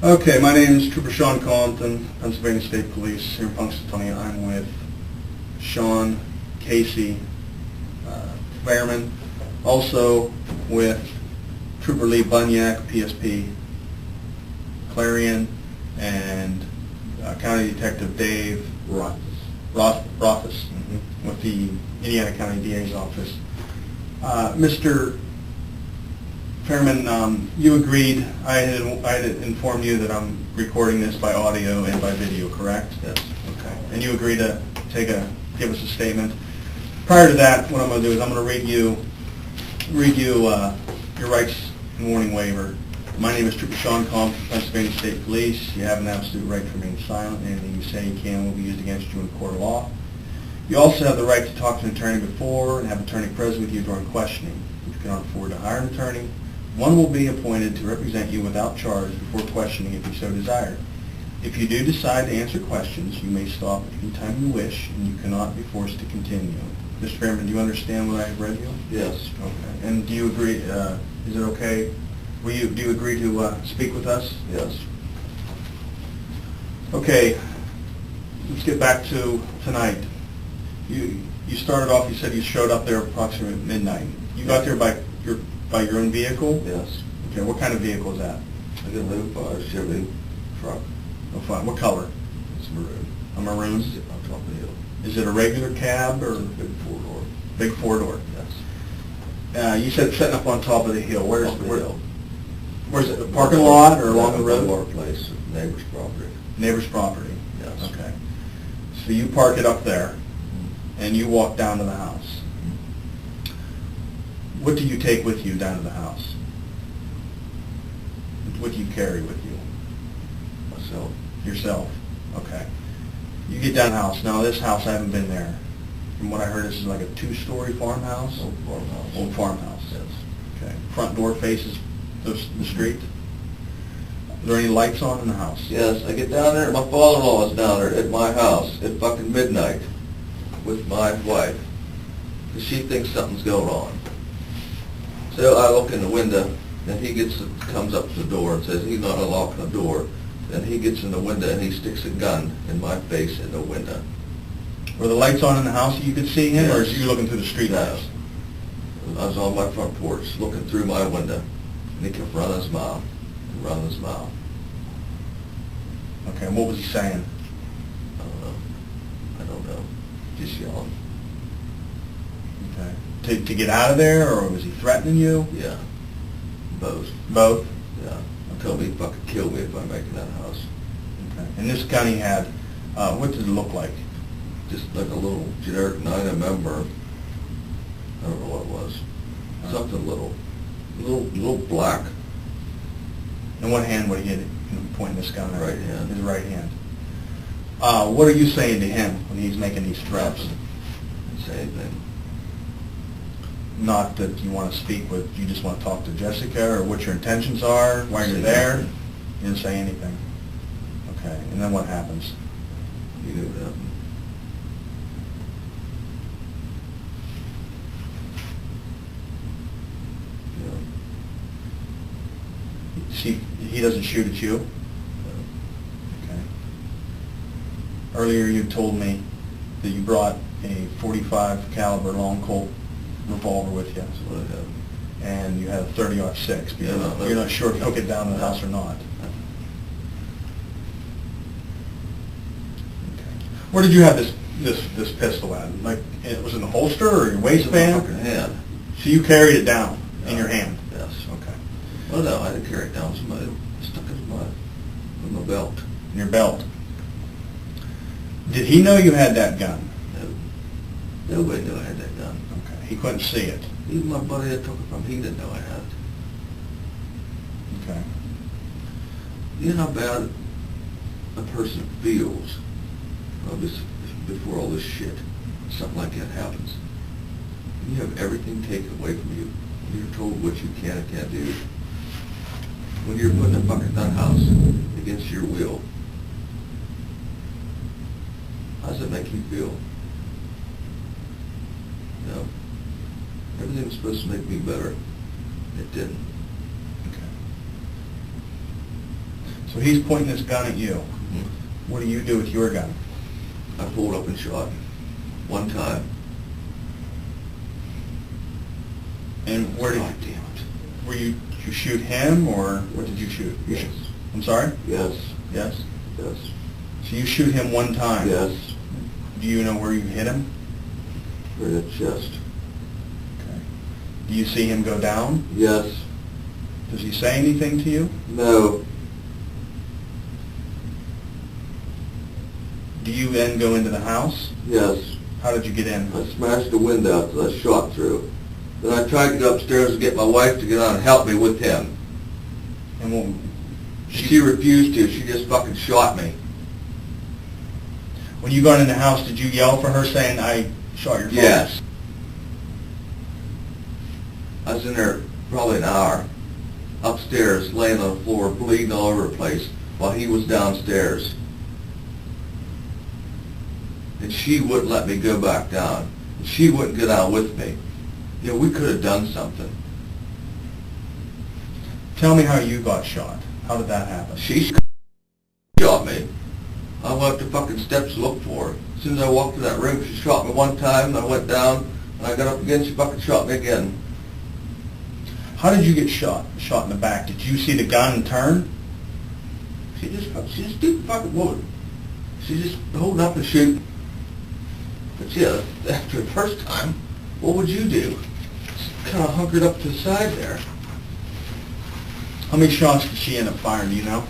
Okay, my name is Trooper Shaun Compton, Pennsylvania State Police here in Punxsutawney. I'm with Shaun, Casey, Fairman, also with Trooper Lee Bunyak, PSP, Clarion, and County Detective Dave Rothfuss with the Indiana County DA's office. Mr. Fairman, you agreed, I had informed you that I'm recording this by audio and by video, correct? Yes. Okay. And you agreed to give us a statement. Prior to that, what I'm going to do is I'm going to read you your rights and warning waiver. My name is Trooper Shaun Compton, Pennsylvania State Police. You have an absolute right to remain silent. Anything you say you can will be used against you in court of law. You also have the right to talk to an attorney before and have an attorney present with you during questioning. If you cannot afford to hire an attorney, one will be appointed to represent you without charge before questioning if you so desire. If you do decide to answer questions, you may stop at any time you wish, and you cannot be forced to continue. Mr. Fairman, do you understand what I have read you? Yes. Okay. And do you agree, is it okay, do you agree to speak with us? Yes. Okay, let's get back to tonight. You started off, you said you showed up there approximately at midnight. You got there by your own vehicle? Yes. Okay, what kind of vehicle is that? I can live by a Chevy truck. Oh, fine. What color? It's maroon. A maroon? Sitting on top of the hill. Is it a regular cab or? Big four-door. Big four-door. Yes. You said setting up on top of the hill. Where's the hill? Where's it? The parking lot or along the road? Our place, neighbor's property. Neighbor's property. Yes. Okay. So you park it up there, and you walk down to the house. What do you take with you down to the house? What do you carry with you? Myself. Yourself. Okay. You get down to the house. Now this house, I haven't been there. From what I heard, this is like a two-story farmhouse? Old farmhouse. Old farmhouse. Yes. Okay. Front door faces the street? Are there any lights on in the house? Yes, I get down there, my father-in-law is down there at my house at fucking midnight with my wife, because she thinks something's going on. So I look in the window, and he comes up to the door and says he's not unlocking the door. Then he gets in the window and he sticks a gun in my face in the window. Were the lights on in the house that you could see him, or Yes. are you looking through the street lights? I was on my front porch looking through my window, and he kept running his mouth and running his mouth. Okay, and what was he saying? I don't know. Just yelling. Okay. To get out of there, or was he threatening you? Yeah. Both. Both? Yeah. Told me he'd fucking kill me if I make it out of the house. Okay. And this gun he had, what did it look like? Just like a little generic 9mm. I don't know what it was. Something little black. In what hand would he get it, pointing this gun at? Right hand. His right hand. What are you saying to him when he's making these threats? Didn't say anything. Not that you want to speak with, you just want to talk to Jessica, or what your intentions are, why you're Say there? nothing. You didn't say anything. Okay, and then what happens? You knew what happened. See, he doesn't shoot at you? Okay. Earlier you told me that you brought a .45 caliber long Colt revolver with you. That's what I have. And you had a 30-06. Yeah, no, You're not sure if you'll get down to the house or not. Okay. Where did you have this pistol at? Like, it was in the holster or your waistband? It's in my fucking hand. So you carried it down in your hand? Yes. Okay. Well, no, I didn't carry it down. Somebody stuck it in my belt. In your belt. Did he know you had that gun? No. Nobody knew I had that gun. Okay. He couldn't see it. Even my buddy that took it from, he didn't know I had it. Okay. You know how bad a person feels before all this shit, something like that happens. You have everything taken away from you. You're told what you can and can't do. When you're put in a fucking nut house against your will, how does it make you feel? You know, everything was supposed to make me better. It didn't. Okay. So he's pointing this gun at you. Mm-hmm. What do you do with your gun? I pulled up and shot one time. And where did God damn it. Were you, did you shoot him, or what did you shoot? Yes. I'm sorry? Yes. Yes? Yes. So you shoot him one time? Yes. Do you know where you hit him? Right at the chest. Okay. Do you see him go down? Yes. Does he say anything to you? No. Do you then go into the house? Yes. How did you get in? I smashed the window out that I shot through. Then I tried to go upstairs and get my wife to get on and help me with him. And what, She refused to. She just fucking shot me. when you got in the house, did you yell for her saying, I shot your father? Yes. I was in there probably an hour, upstairs, laying on the floor, bleeding all over the place, while he was downstairs. And she wouldn't let me go back down. And she wouldn't get out with me. You know, we could have done something. Tell me how you got shot. How did that happen? She shot me. I went up the fucking steps to look for her. As soon as I walked to that room, she shot me one time, and I went down, and I got up again, she fucking shot me again. How did you get shot? Shot in the back. Did you see the gun turn? She's a stupid fucking woman. She's just holding up and shooting. But yeah, after the first time, what would you do? Kind of hunkered up to the side there. How many shots did she end up firing, do you know?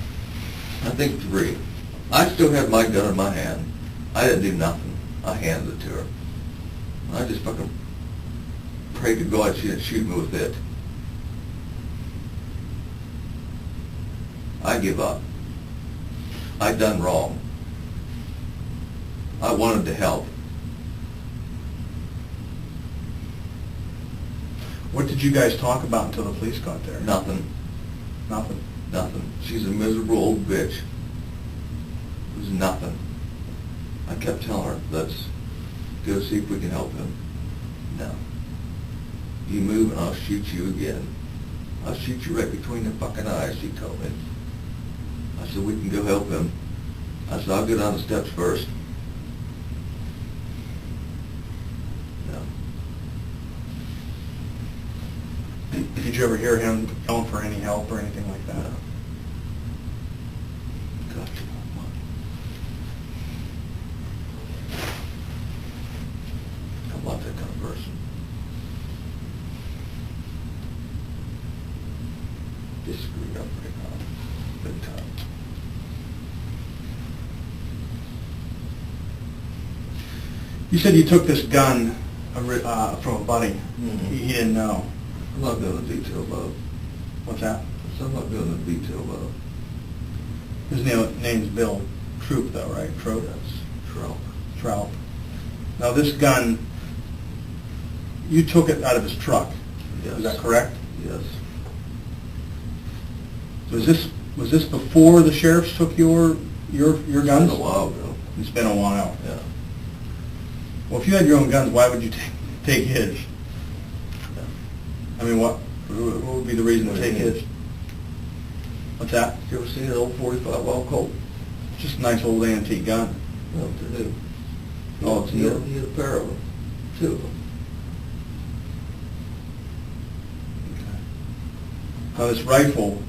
I think 3. I still had my gun in my hand. I didn't do nothing. I handed it to her. I just fucking prayed to God she didn't shoot me with it. I give up. I done wrong. I wanted to help. What did you guys talk about until the police got there? Nothing. Nothing. Nothing. She's a miserable old bitch. It was nothing. I kept telling her, let's go see if we can help him. No. You move and I'll shoot you again. I'll shoot you right between the fucking eyes, she told me. I said, we can go help him. I said, I'll go down the steps first. No. Did you ever hear him yelling for any help or anything like that? No. God, I'm not that kind of person. Just screwed up right now. Big time. You said you took this gun from a buddy. Mhm. He didn't know. I'm not going to detail about it. What's that? So I'm not going to detail about it. His name's Bill Troop, though, right? Troop? Yes. Trout. Trout. Now this gun, you took it out of his truck. Yes. Is that correct? Yes. Was this before the sheriffs took your guns? It's been a while ago. It's been a while. Yeah. Well, if you had your own guns, why would you take his? Yeah. I mean, what would be the reason to take his? What's that? You ever seen an old 45 Wild Colt? Just a nice old antique gun. No, they do. Oh, it's he new. had a pair of them. 2 of them. Okay. Now this rifle,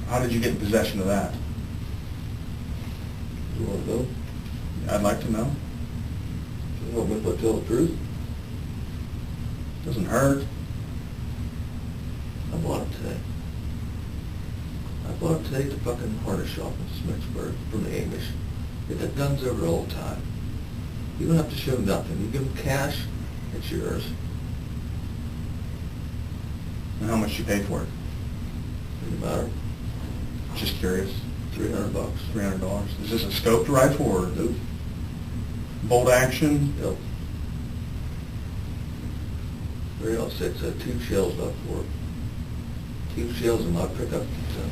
how did you get in possession of that? You want to know? I'd like to know. You want me to tell the truth? Doesn't hurt. I bought it today. I bought it today at the fucking harness shop in Smithsburg from the Amish. They got guns over all the time. You don't have to show nothing. You give them cash, it's yours. And how much you pay for it? Doesn't matter. Just curious. $300. $300. Is this a scoped rifle or Nope. bolt action? Yep. 306 had 2 shells left for it. 2 shells in my pickup. So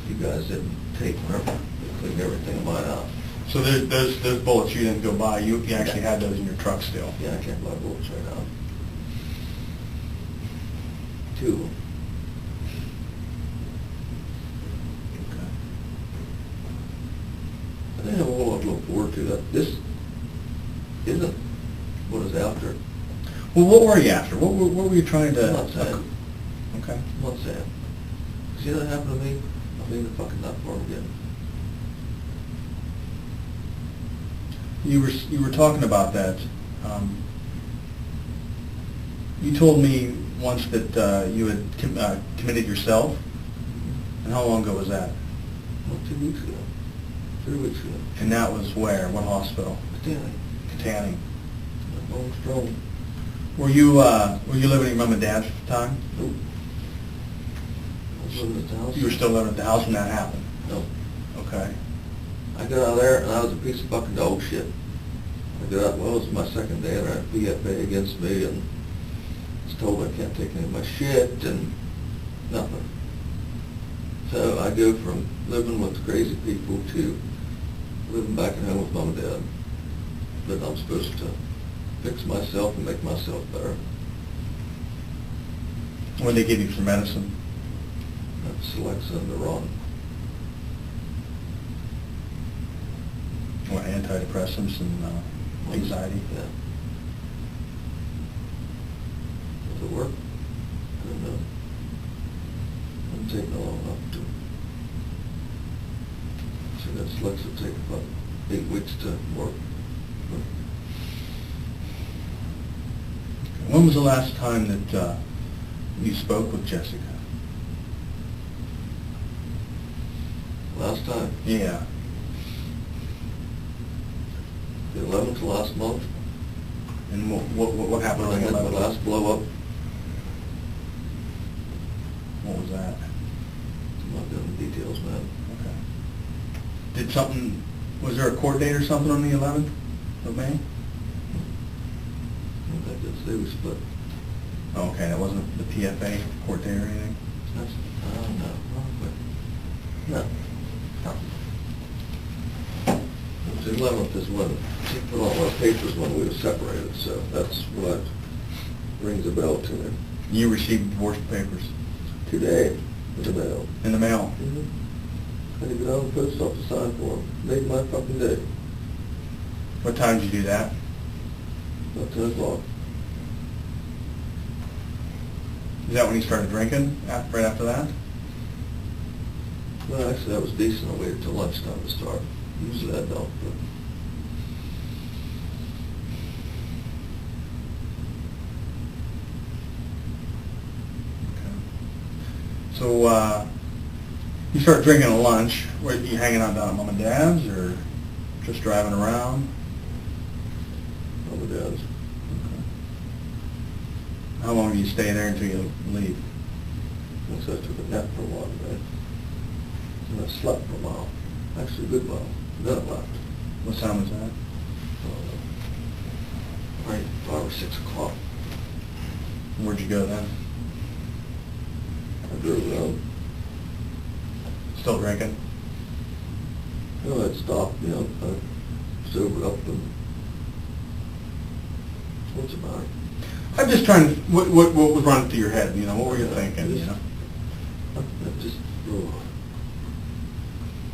you guys didn't take whatever. They cleaned everything of mine out. So those bullets you didn't go buy. You actually had those in your truck still. Yeah, I can't buy bullets right now. 2 of them. Okay. to that. This isn't what is after. Well, what were you after? What were you trying to... I'm not saying. Okay. I'm not saying. See that happened to me? I'll be in the fucking nut farm again. You were talking about that. You told me once that you had committed yourself. And how long ago was that? Well, 2 weeks ago. 3 weeks ago. And that was where? What hospital? Katanning. Long strong. Were you living at your mom and dad's at the time? Nope. I was living at the house. You were still living at the house when that happened? Nope. Okay. I got out of there and I was a piece of fucking dog shit. I got out, well, it was my second day and I had BFA against me and was told I can't take any of my shit and nothing. So I go from living with crazy people to living back at home with mom and dad. But I'm supposed to fix myself and make myself better. When they give you some medicine? That's Alexa and the Ron. What, antidepressants and anxiety? Yeah. Does it work? I don't know. I'm taking a long enough to. So that's Alexa take about 8 weeks to work. When was the last time that you spoke with Jessica? Last time? Yeah. The 11th last month. And what happened When I during had my 11th? last blow up. What was that? I'm not getting the details, man. Okay. Did something, was there a court date or something on the 11th of May? I think that's they were split. Oh, okay, that wasn't the PFA court date or anything? That's, I don't know. No. The 11th is when she put all our papers when we were separated, so that's what rings a bell to me. You received divorce papers? Today, in the mail. In the mail? Mm-hmm. I had to go down to the post office to sign for them. Made my fucking day. What time did you do that? About 10 o'clock. Is that when you started drinking, right after that? Well, actually, that was decent. I waited till lunchtime to start. Usually I don't, but... Okay. So, you start drinking at lunch. Were you hanging out down at Mom and Dad's, or just driving around? Mom and Dad's. Okay. How long do you stay there until you leave? So I took a nap for a while today. And I slept for a mile. Actually, a good mile. Then I left. What time was that? Right, 5 or 6 o'clock. Where'd you go then? I drove around. Still drinking? You know, I'd stopped, I sobered up and... What's the matter? I'm just trying to, what was running through your head, what were you thinking, I just,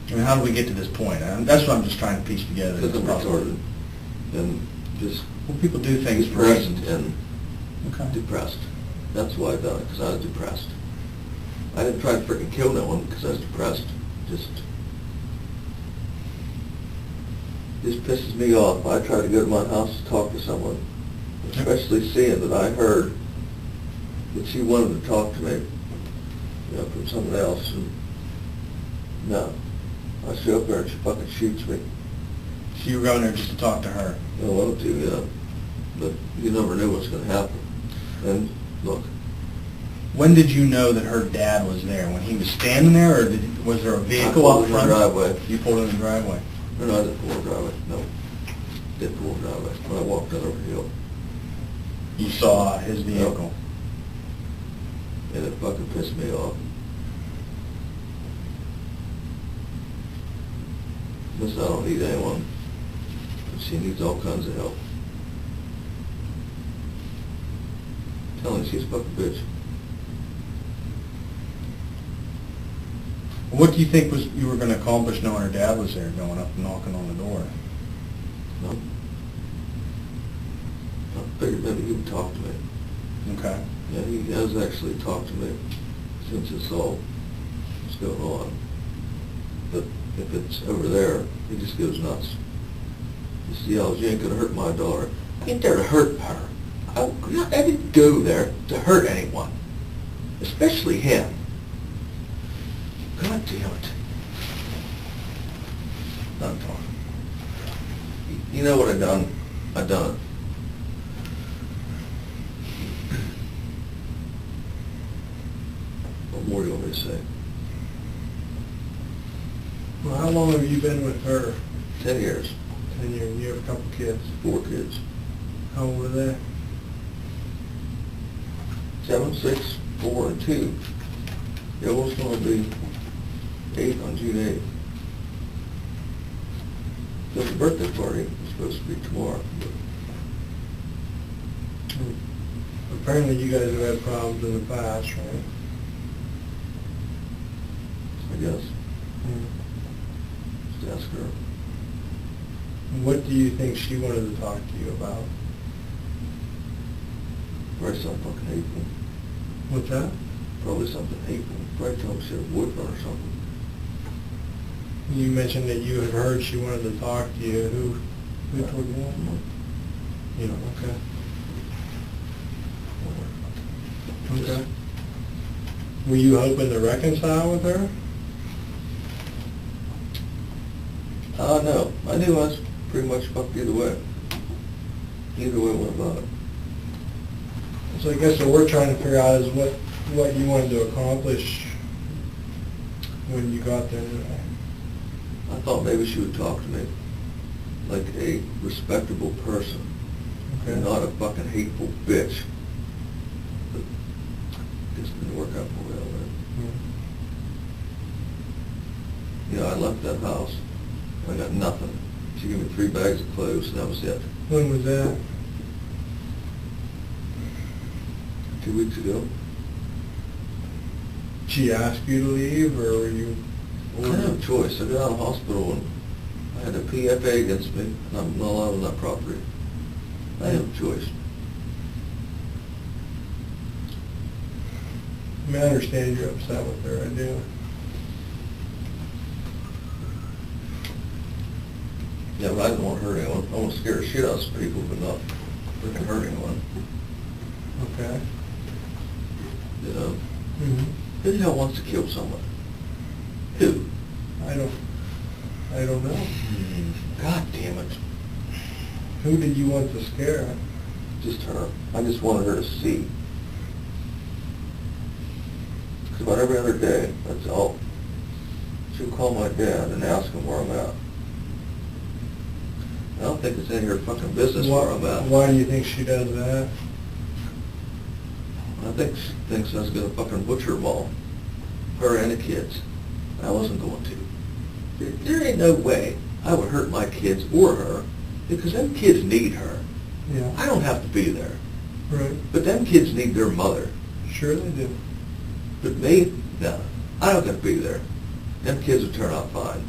I mean, how did we get to this point? That's what I'm just trying to piece together. Because I'm retarded. And just... Well, people do things for depressed reasons. and Okay. depressed. That's why I done it, because I was depressed. I didn't try to freaking kill no one because I was depressed. Just pisses me off. I try to go to my house to talk to someone, especially seeing that I heard that she wanted to talk to me, from someone else. And no, I show up there and she fucking shoots me. So you were going there just to talk to her? I wanted to, yeah, but you never knew what's going to happen. And look. When did you know that her dad was there? When he was standing there, or was there a vehicle out front? I pulled in the driveway. You pulled in the driveway? No, I didn't pull in the driveway. No, didn't pull in the driveway. When I walked down over the hill. You saw his vehicle? No. And it fucking pissed me off. Listen, I don't need anyone. She needs all kinds of help. Tell her she's a fucking bitch. What do you think you were going to accomplish knowing her dad was there, going up and knocking on the door? No. I figured maybe he would talk to me. Okay. Yeah, he has actually talked to me since this all was going on. But if it's over there, he just goes nuts. He yells, "You ain't gonna hurt my daughter." I ain't there to hurt her. I didn't go there to hurt anyone, especially him. God damn it. Not talking. You know what I done? I done it. What more do you want me to say? Well, how long have you been with her? 10 years. 10 years. You have a couple kids. 4 kids. How old are they? 7, 6, 4, and 2. The oldest one will be 8 on June 8th. The birthday party was supposed to be tomorrow. Apparently you guys have had problems in the past, right? I guess. Mm. Just ask her. What do you think she wanted to talk to you about? Probably something fucking hateful. What's that? Probably something hateful. Probably told me she had a boyfriend or something. You mentioned that you had heard she wanted to talk to you. Who told you that? You know, okay. Okay. Were you hoping to reconcile with her? No. I knew I was pretty much fucked either way. Either way went about it. So I guess what we're trying to figure out is what you wanted to accomplish when you got there today. I thought maybe she would talk to me like a respectable person, Okay. and not a fucking hateful bitch. But this didn't work out for me all right. Yeah. You know, I left that house, I got nothing. She gave me 3 bags of clothes, and that was it. When was that? 2 weeks ago. She asked you to leave, or were you? I didn't have a choice. I got out of the hospital and I had a PFA against me, and I'm not allowed on that property. I didn't have a choice. I mean, I understand you're upset with her. I do. Yeah, but I didn't want to hurt anyone. I want to scare the shit out of some people, but not freaking hurt anyone. Okay. You know? Mm-hmm. Who the hell wants to kill someone? Who? I don't know. God damn it. Who did you want to scare? Just her. I just wanted her to see. Because about every other day, that's all. She'll call my dad and ask him where I'm at. I don't think it's any of her fucking business where I'm at. Why do you think she does that? I think she thinks I was going to fucking butcher them all. Her and the kids. I wasn't going to. There ain't no way I would hurt my kids or her, because them kids need her. Yeah. I don't have to be there. Right. But them kids need their mother. Sure they do. But me? No. I don't got to be there. Them kids will turn out fine.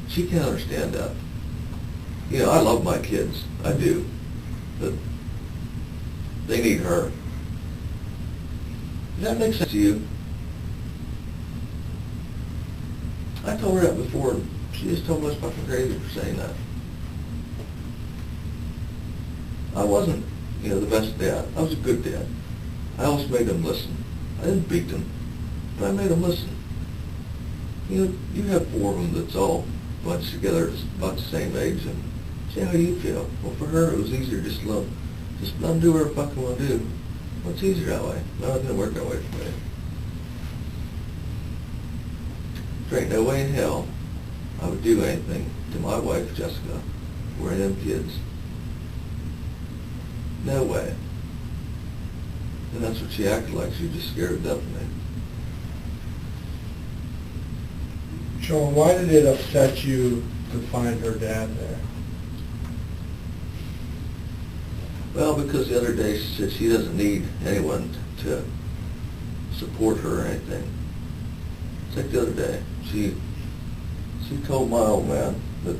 She can't understand that. You know, I love my kids. I do. But they need her. Does that make sense to you? I told her that before, and she just told me I was fucking crazy for saying that. I wasn't, you know, the best dad. I was a good dad. I always made them listen. I didn't beat them, but I made them listen. You know, you have 4 of them that's all bunched together about the same age, and say, how do you feel? Well, for her, it was easier just let them do whatever fucking want to do. Well, it's easier that way. No, it didn't work that way for me. There ain't no way in hell I would do anything to my wife, Jessica, or any of them kids. No way. And that's what she acted like. She was just scared to death of me. Shaun, why did it upset you to find her dad there? Well, because the other day she said she doesn't need anyone to support her or anything. It's like the other day, she told my old man, that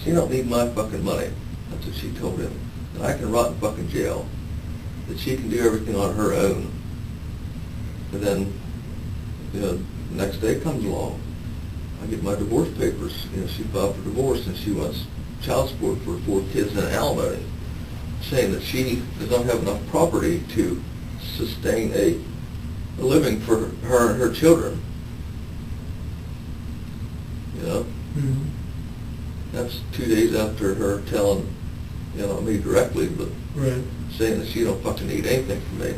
she don't need my fucking money. That's what she told him. That I can rot in fucking jail. That she can do everything on her own. And then, the next day comes along. I get my divorce papers. She filed for divorce and she wants child support for 4 kids and alimony, saying that she does not have enough property to sustain a living for her and her children. Mm-hmm. That's 2 days after her telling, me directly, but Right. saying that she don't fucking need anything from me.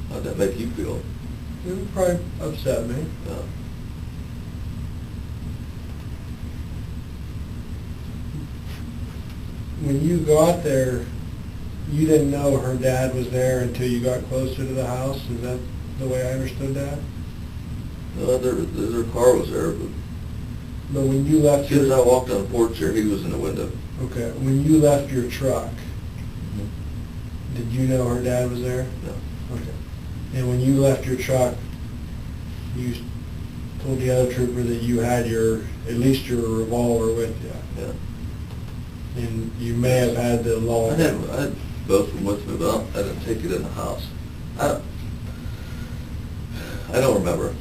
How'd that make you feel? It would probably upset me. Yeah. When you got there, you didn't know her dad was there until you got closer to the house? Is that the way I understood that? No, their car was there, but But when you left as soon as I your... walked on the porch there, he was in the window. Okay, when you left your truck, did you know her dad was there? No. Okay. And when you left your truck, you told the other trooper that you had at least your revolver with you. Yeah. And you may have had the long... I had both of them with me, but I didn't take it in the house. I don't remember.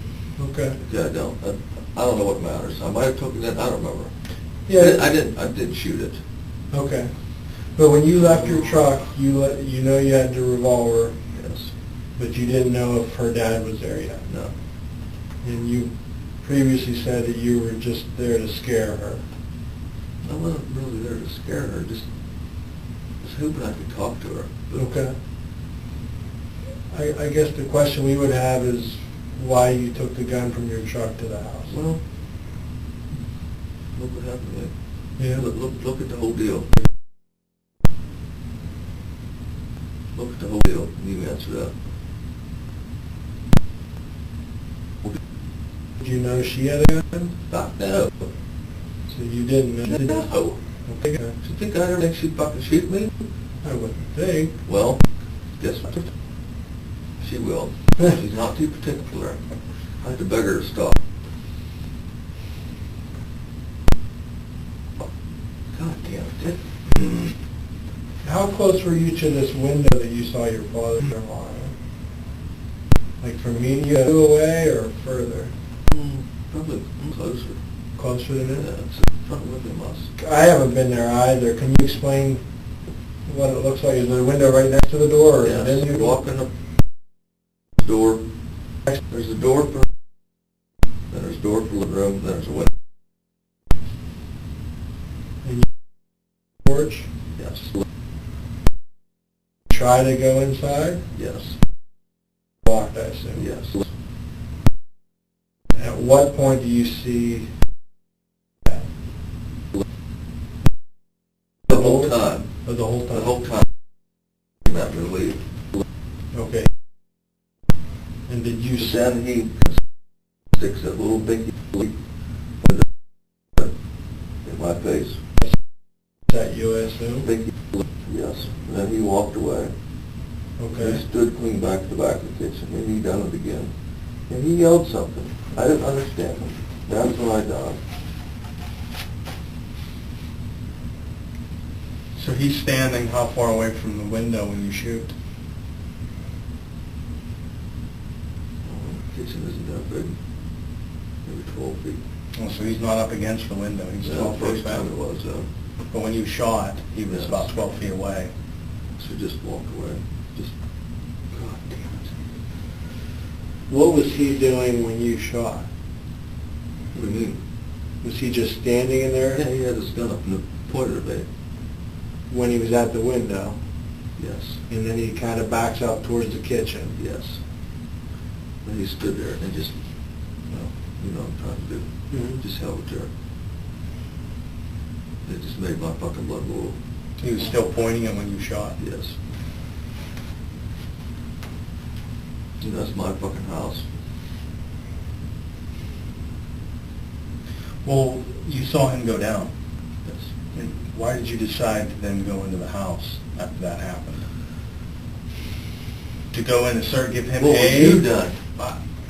Okay. Yeah, I don't. I don't know what matters. I might have taken it. I don't remember. Yeah. I didn't shoot it. Okay. But when you left your truck, you know you had the revolver, Yes. but you didn't know if her dad was there yet. No. And you previously said that you were just there to scare her. I wasn't really there to scare her. Just was hoping I could talk to her. But Okay. I guess the question we would have is why you took the gun from your truck to the house. Well, look what happened to me. Yeah. Look at the whole deal. Look at the whole deal. You answer that. Did you know she had a gun? No. So you didn't know? did you? No. Okay. Do you think I ever think she'd fucking shoot me? I wouldn't think. Well, guess what? She will. She's not too particular. I had to beg her to stop. God damn it. How close were you to this window that you saw your father-in-law in? Like from media away or further? Probably closer. Closer than Yeah, it? it's in front of us. I haven't been there either. Can you explain what it looks like? Is there a window right next to the door? Or Yeah, is it in you walk in the door. There's a door for, then there's a door for the living room, then there's a window. in your porch? Yes. Try to go inside? Yes. Locked, I assume. Yes. At what point do you see that? The whole time. Oh, the whole time? The whole time. I'm not going to leave. Okay. And did you see... Then he sticks that little binky in my face. that you, I assume? Binky, yes. And then he walked away. Okay. He stood clean back to the back of the kitchen, and he done it again. And he yelled something. I didn't understand him. That's when I done it. So he's standing how far away from the window when you shoot? The kitchen isn't that big. Maybe 12 feet. Oh, so he's not up against the window, he's Yeah, 12 the feet first back. time it was, But when you shot, he was Yes. about 12 feet away. so just walked away. Just, God damn it. What was he doing when you shot? What do you mean? Was he just standing in there Yeah, he had his gun up and pointed at me. when he was at the window? Yes. And then he kind of backs up towards the kitchen? Yes. And he stood there and just, well, you know what I'm trying to do. Mhm. Just held it there. It just made my fucking blood boil. He was still pointing it when you shot? Yes. You know, that's my fucking house. Well, you saw him go down. Yes. And why did you decide to then go into the house after that happened? To go in and give him What was aid? you done?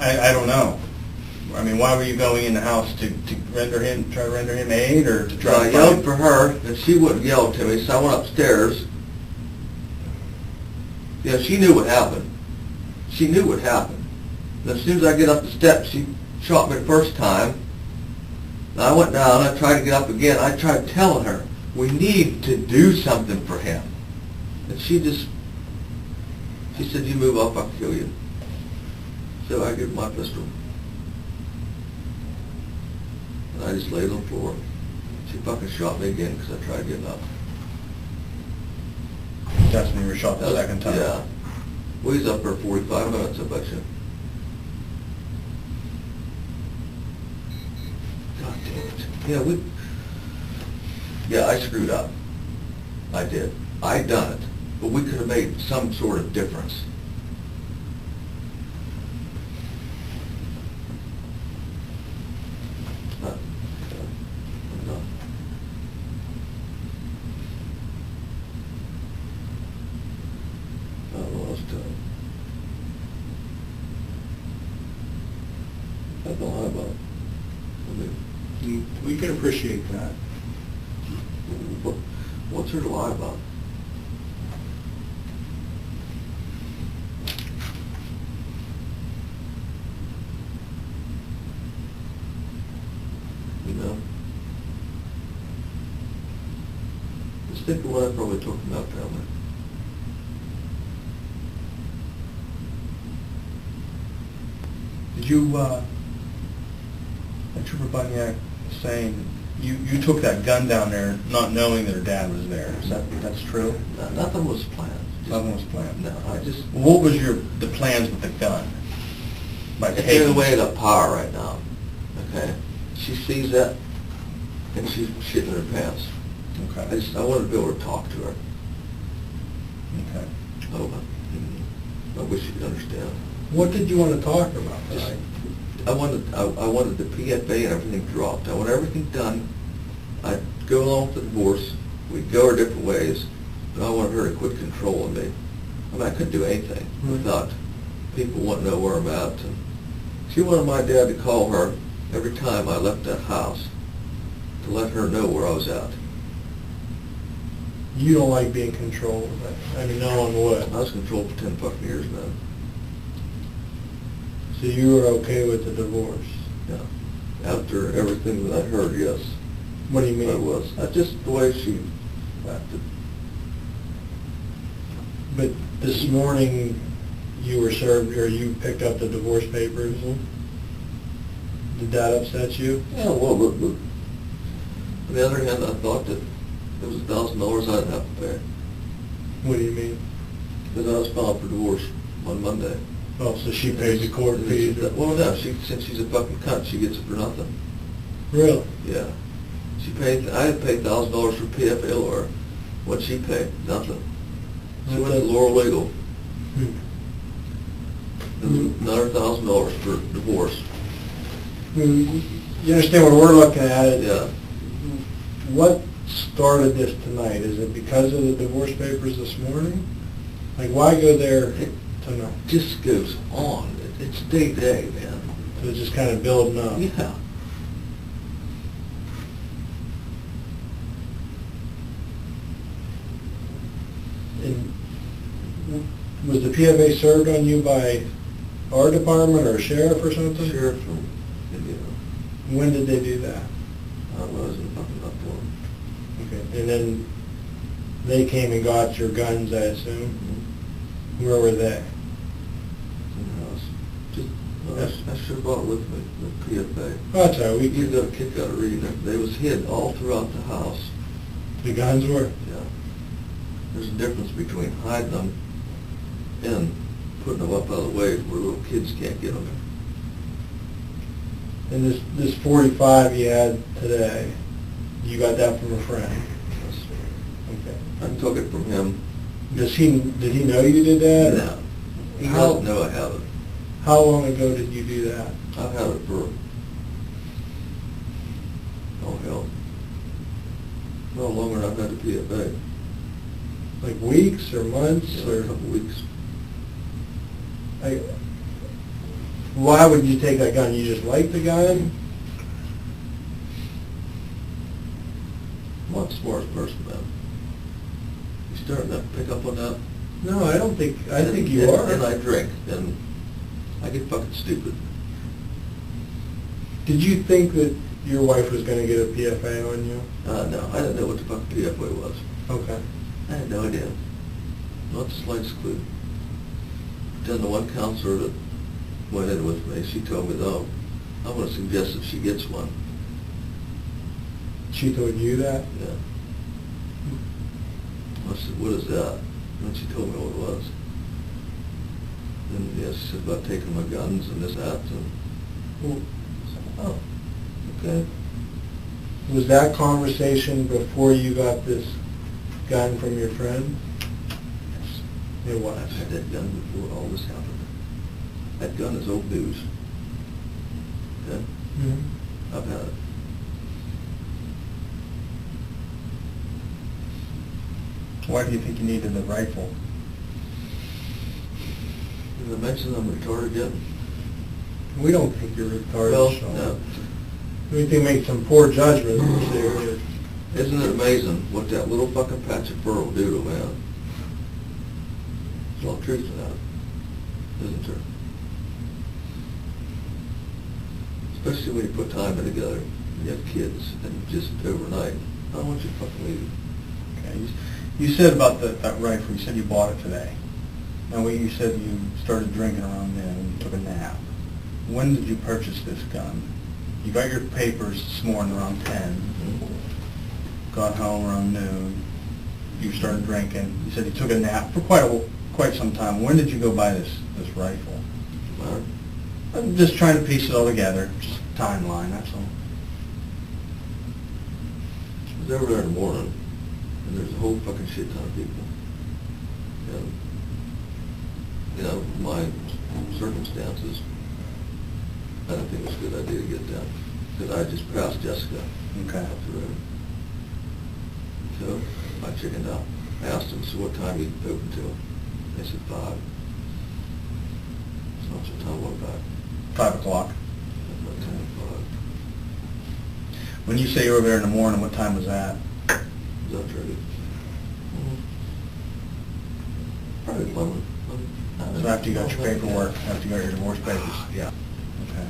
I don't know. I mean, why were you going in the house to try to render him aid, or to try So to I yelled find- for her, and she wouldn't yell to me, so I went upstairs. Yeah, she knew what happened. She knew what happened. And as soon as I get up the steps, she shot me the first time. And I went down, I tried to get up again. I tried telling her, we need to do something for him. And she said, you move up, I'll kill you. So I gave her my pistol. And I just laid on the floor. She fucking shot me again because I tried getting up. That's when you were shot the second time? Yeah. We was up there 45 minutes, I bet you. God damn it. Yeah, I screwed up. I did. I done it. But we could have made some sort of difference. I'm done. I don't know what else to tell you. I don't know about it. I mean, We can appreciate that. what's there to lie about? You know? Just think of what I probably talked about down there. Did you, Trooper Bunyak saying, you took that gun down there not knowing that her dad was there. Is that's true? Nothing was planned. Nothing was planned? No, I just... What was the plans with the gun? By It's taking the way it got power right now, okay? She sees that, and she's shitting her pants. Okay. I wanted to be able to talk to her. Okay. Oh, I wish you could understand. What did you want to talk about Just, tonight? I wanted the PFA and everything dropped. I want everything done. I'd go along with the divorce. We'd go our different ways, but I wanted her to quit controlling me. I mean, I couldn't do anything without people wanting to know where I'm at. And she wanted my dad to call her every time I left that house to let her know where I was at. You don't like being controlled, I mean, no one would. I was controlled for 10 fucking years, man. So you were okay with the divorce? Yeah. After everything that I heard, yes. What do you mean? I was. That's just the way she acted. But this morning, you were served, or you picked up the divorce papers? Did that upset you? Yeah, well, but on the other hand, I thought that it was $1,000 I didn't have to pay. What do you mean? Because I was filed for divorce on Monday. Oh, so she paid the court And fee? well, no, since she's a fucking cunt, she gets it for nothing. Really? Yeah. I had paid $1,000 for PFA lawyer. What'd she pay? Nothing. She went to Laurel Legal. Another $1,000 for divorce. You understand what we're looking at? Yeah. What started this tonight? Is it because of the divorce papers this morning? Like, why go there tonight? It just goes on. It's day to day, man. So it's just kind of building up? Yeah. And was the PFA served on you by our department or sheriff or something? Sheriff from Indiana. When did they do that? I wasn't fucking up for him. Okay. And then they came and got your guns, I assume? Where were they? In the house. I should have brought it with me, the PFA. Oh, that's all right. You got a kick out of reading it. They was hid all throughout the house. The guns were? Yeah. There's a difference between hiding them and putting them up out of the way where little kids can't get them. And this 45 you had today, you got that from a friend? Okay. I took it from him. Did he know you did that? No. He How- doesn't know I have it. How long ago did you do that? I've had it for, oh hell, no longer than I've had the PFA. Like weeks or months Yeah, or? a couple weeks. Why would you take that gun? You just like the gun? I'm not the smartest person, man. You starting to pick up on that? No, I don't think, I think you are. And I drink, and I get fucking stupid. Did you think that your wife was going to get a PFA on you? No, I didn't know what the fucking PFA was. Okay. I had no idea. Not the slightest clue. Then the one counselor that went in with me, she told me, though, I'm going to suggest that she gets one. She told you that? Yeah. I said, what is that? And she told me what it was. And yeah, she said about taking my guns and this, that, and Well, I said, oh, okay. was that conversation before you got this gun from your friend? Yes. It was. I've had that gun before all this happened. That gun is old news. Okay? Mm-hmm. I've had it. Why do you think you needed the rifle? Did I mention I'm retarded yet? We don't think you're retarded, Well, Shaun. no. We think make some poor judgments there. Isn't it amazing what that little fucking patch of fur will do to a man? There's a lot of truth to that, isn't there? Especially when you put time in together, and you have kids, and just overnight, I don't want you to fucking leave. Okay. You said about that rifle, you said you bought it today. And you said you started drinking around then and you took a nap. When did you purchase this gun? You got your papers this morning around 10. Got home around noon. You started drinking. You said you took a nap for quite some time. When did you go buy this rifle? I'm just trying to piece it all together. Just timeline, that's all. I was over there in the morning, and there's a whole fucking shit ton of people. And, you know, my circumstances, I don't think it's a good idea to get down. Because I just passed Jessica Okay. up the road. So I chickened out. I asked them, so what time you open till? They said 5. So what's the time went back? 5 o'clock. About 10 o'clock. When you say you were there in the morning, what time was that? Is that true? Probably 11. So after you got your paperwork, after you got your divorce papers? Yeah. Okay.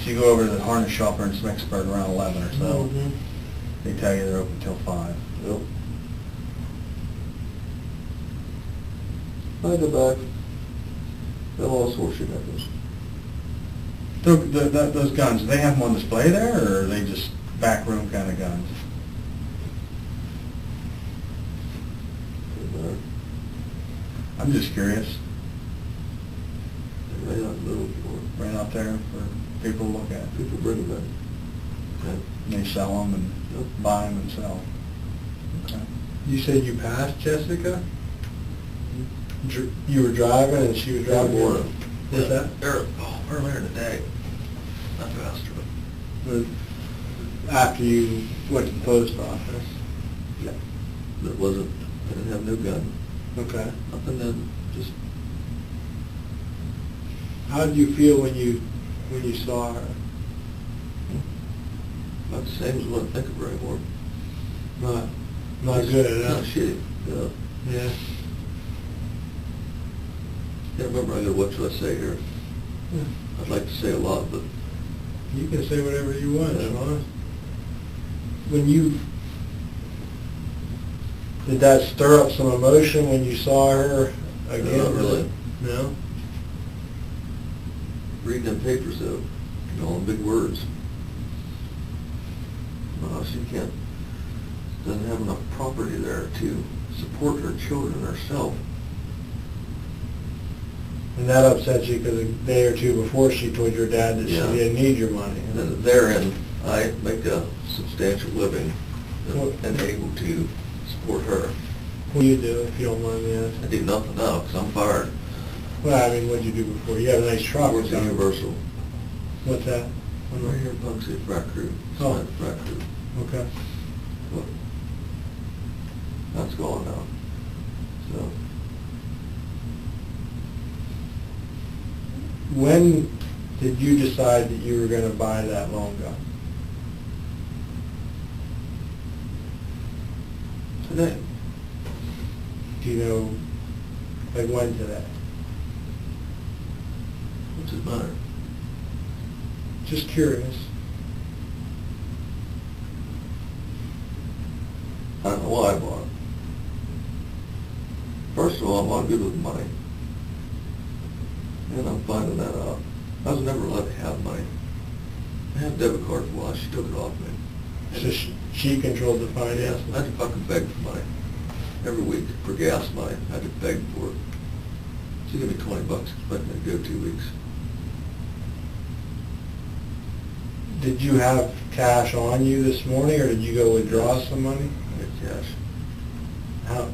So you go over to the harness shop in Smicksburg around 11 or so. Mhm. They tell you they're open till 5. Yep. I go back. Got all sorts of weapons. Those guns, do they have them on display there, or are they just backroom kind of guns? I'm just curious. Right out in the middle for Right out there for people to look at. people bring them in. Okay. And they sell them and buy them and sell. Okay. You said you passed Jessica? You were driving and she was driving? Morning. What's that? Earlier in the day. I passed her. After you went to the post office? Yeah. It wasn't, I didn't have no gun. Okay. Nothing then, just, How did you feel when you saw her? about the same as what I think of her anymore. Not Just good, Kind huh? of shitty, yeah. Yeah. Can't remember, I gotta watch what I say here. Yeah. I'd like to say a lot, but You can say whatever you want, Yeah. Shaun. Did that stir up some emotion when you saw her again? Not really. No? reading them papers though, all the big words. She doesn't have enough property there to support her children herself. And that upset you because a day or two before she told your dad that Yeah. she didn't need your money. And then therein, I make a substantial living What? and able to support her. What do you do, if you don't mind me I asking? do nothing now because I'm fired. Well, I mean, what'd you do before? You have a nice I truck. work at so- Universal. What's that? I'm right here at Punk City Frac Crew. Oh. Cement Frac Crew. Okay. But that's gone now. So, When did you decide that you were going to buy that long gun? Today. Do you know, like when today? What's it matter? Just curious. I don't know why I bought it. First of all, I'm not good with money. And I'm finding that out. I was never allowed to have money. I had a debit card for a while, she took it off me. So she controlled the Yeah, finances? I had to fucking beg for money. Every week for gas money, I had to beg for it. She gave me $20, expecting me to go 2 weeks. Did you have cash on you this morning, or did you go withdraw some money? I had cash.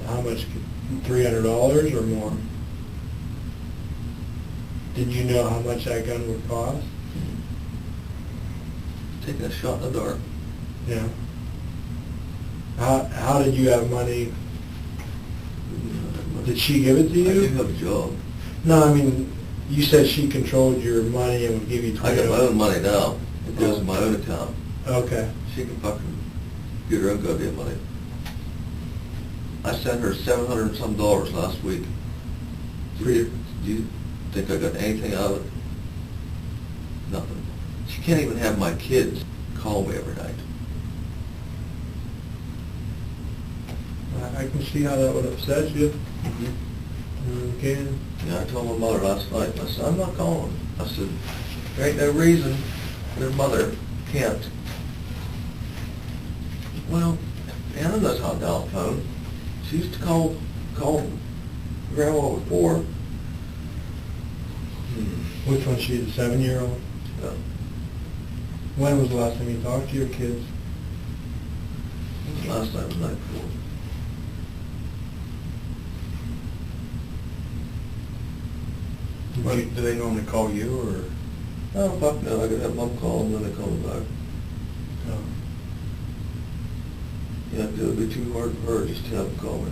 How much? $300 or more? Did you know how much that gun would cost? Taking a shot in the dark. Yeah. How did you have money? Did she give it to you? I do have a job. No, I mean, you said she controlled your money and would give you $20. I got my own money now. It goes in my own account. Okay. She can fucking get her own goddamn money. I sent her $700 and some last week. Do you think I got anything out of it? Nothing. She can't even have my kids call me every night. I can see how that would upset you. Okay. Yeah, I told my mother last night, I said, I'm not calling. I said, there ain't no reason their mother can't. Well, Anna knows how to dial a phone. She used to call Grandma before. Which one? She, the 7-year-old? Yeah. When was the last time you talked to your kids? Last night was the night before. Do they normally call you, or? Oh, fuck no, I could have Mom call them, then they call me back. No. Yeah, it would be too hard for her just to have them call me.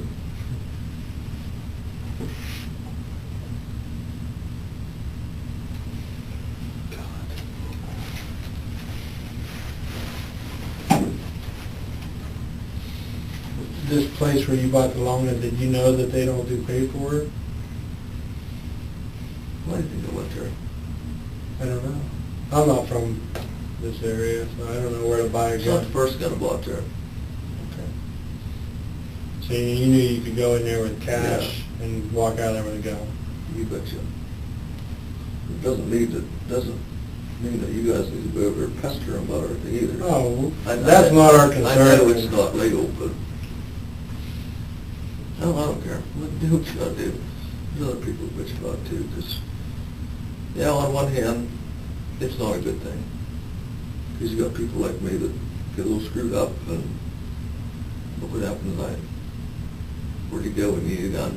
This place where you bought the long gun, did you know that they don't do paperwork? Why do you think I went there? I don't know. I'm not from this area, so I don't know where to buy a It's not gun. the first gun I bought there. Okay. So you knew you could go in there with cash and walk out of there with a gun? You betcha. It doesn't mean that you guys need to go over and pester them about everything either. Oh, that's not our concern. I know it's not legal, but I don't care. Do what you gotta do. There's other people that bitch about it too, because, yeah, on one hand, it's not a good thing. Because you got people like me that get a little screwed up, and look what happened tonight. Where'd you go when you need a gun?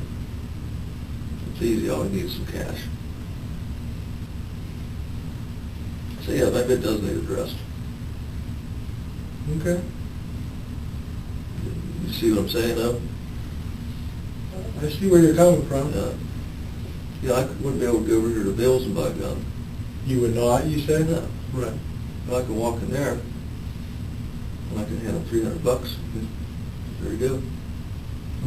It's easy, all you need is some cash. So yeah, maybe it does need addressed. Okay. You see what I'm saying, though? I see where you're coming from. Yeah, I wouldn't be able to go over here to Bill's and buy a gun. You would not, you said? No. Right. But I can walk in there, and I can hand them $300. There you go.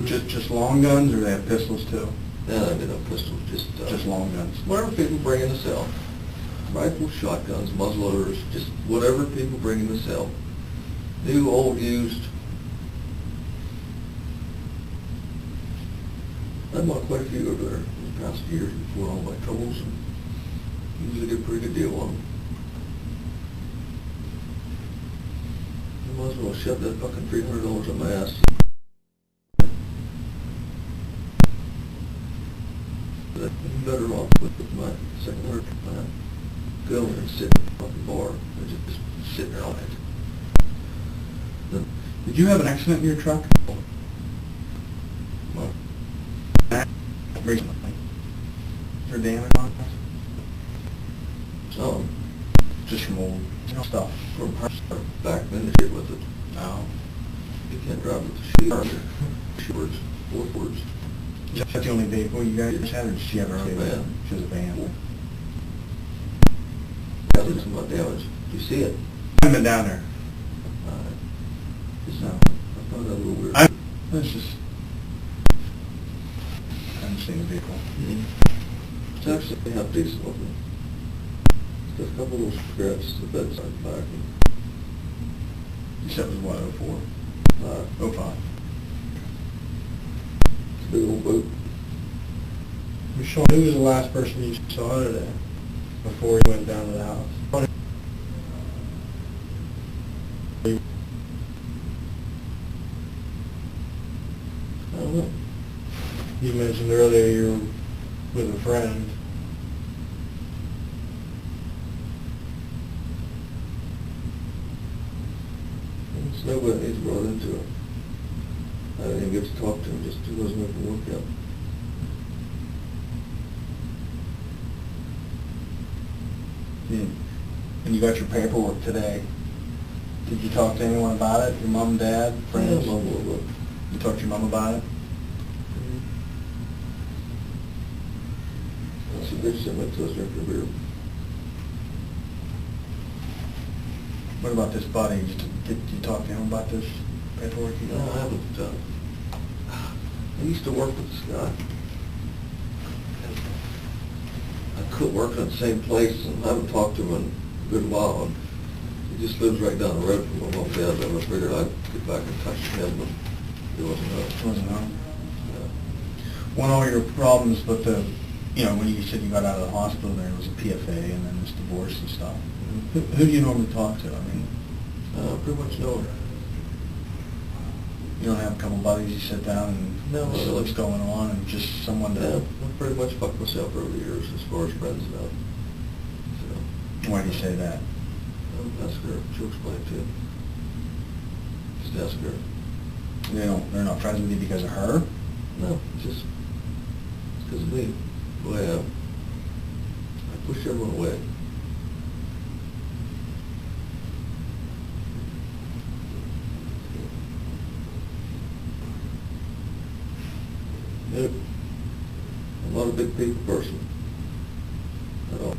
Just long guns, or they have pistols too? Yeah, I get no pistols, Just long guns. whatever people bring in to sell. Rifles, shotguns, muzzleloaders, just whatever people bring in to sell. New, old, used. I bought quite a few over there in the past years before all my troubles, and usually get a pretty good deal on them. I might as well shove that fucking $300 on my ass. I'm better off with my second-hand plan. Go and sit in the fucking bar and just sit there all night. Did you have an accident in your truck? Recently. Is there damage on it? Some Just from old stuff. from her back then to shit with it. Oh. You can't drive with the shorts, forwards. Is that the only vehicle you guys had, or did she have her own She had a vehicle? van. She has a van. Yeah, there's some damage. You see it? I haven't been down there. Just No. I found that a little weird. That's just, I haven't seen the vehicle. It's actually half decent looking. It's got a couple little scratches to the bedside back. You said it was what, 04? 05. It's a big old boot. Shaun, who was the last person you saw today before you went down to the house? I don't know. You mentioned earlier you were with a friend. It's nobody that needs brought into it. I didn't even get to talk to him, just he wasn't able to work out. And you got your paperwork today. Did you talk to anyone about it? Your mom, dad, friends? Yeah, Mom a little bit. You talked to your mom about it? She bitched at me till I was drinking a beer. What about this buddy? Did you talk to him about this paperwork you No, got? I haven't. I used to work with this guy. I quit working at the same place, and I haven't talked to him in a good while. And he just lives right down the road from my mom and dad. I figured I'd get back in touch with him, but he wasn't home. Wasn't home. Yeah. One of your problems with the, you know, when you said you got out of the hospital, there was a PFA and then this divorce and stuff. Who do you normally talk to? I mean, Pretty much know her. you don't have a couple buddies you sit down and No, see what's going on, and just someone Yeah, to. I've pretty much fucked myself over the years as far as friends know. So, Why do you say that? ask her. She'll explain it to you. Just ask her. They're not friends with you because of her? No, it's because of me. The way I push everyone away. Nope. I'm not a big people person at all.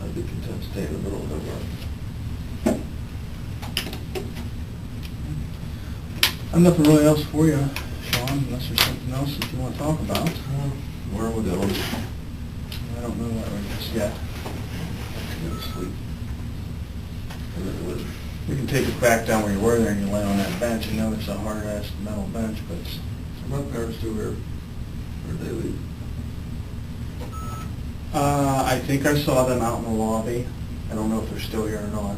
I'd be content to stay in the middle of nowhere. I've nothing really else for you, Shaun, unless there's something else that you want to talk about. Where are we going? I don't know what we're just yet. I can go to sleep. And then with We can take it back down where you were there and you lay on that bench. I know it's a hard-ass metal bench, but it's... my parents still here, or did they leave? I think I saw them out in the lobby. I don't know if they're still here or not.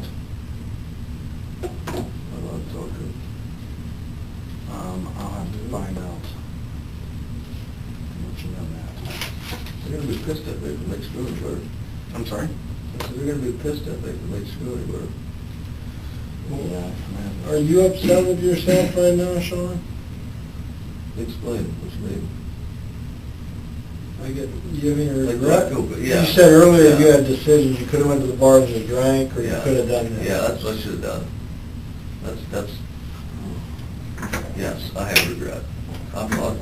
I want to talk to them. I'll have to find out. I'll let you know that. They're going to be pissed at me for make school any better. I'm sorry? I said, they're going to be pissed at me for make school any better. Yeah. Are you upset with yourself right now, Shaun? Explain what you mean. Do you have any Like, regret? I feel good, yeah. You said earlier Yeah. you had decisions. You could have went to the bars and drank, or you Yeah. could have done that. Yeah, that's what I should have done. That's, yes, I have regret. I'm not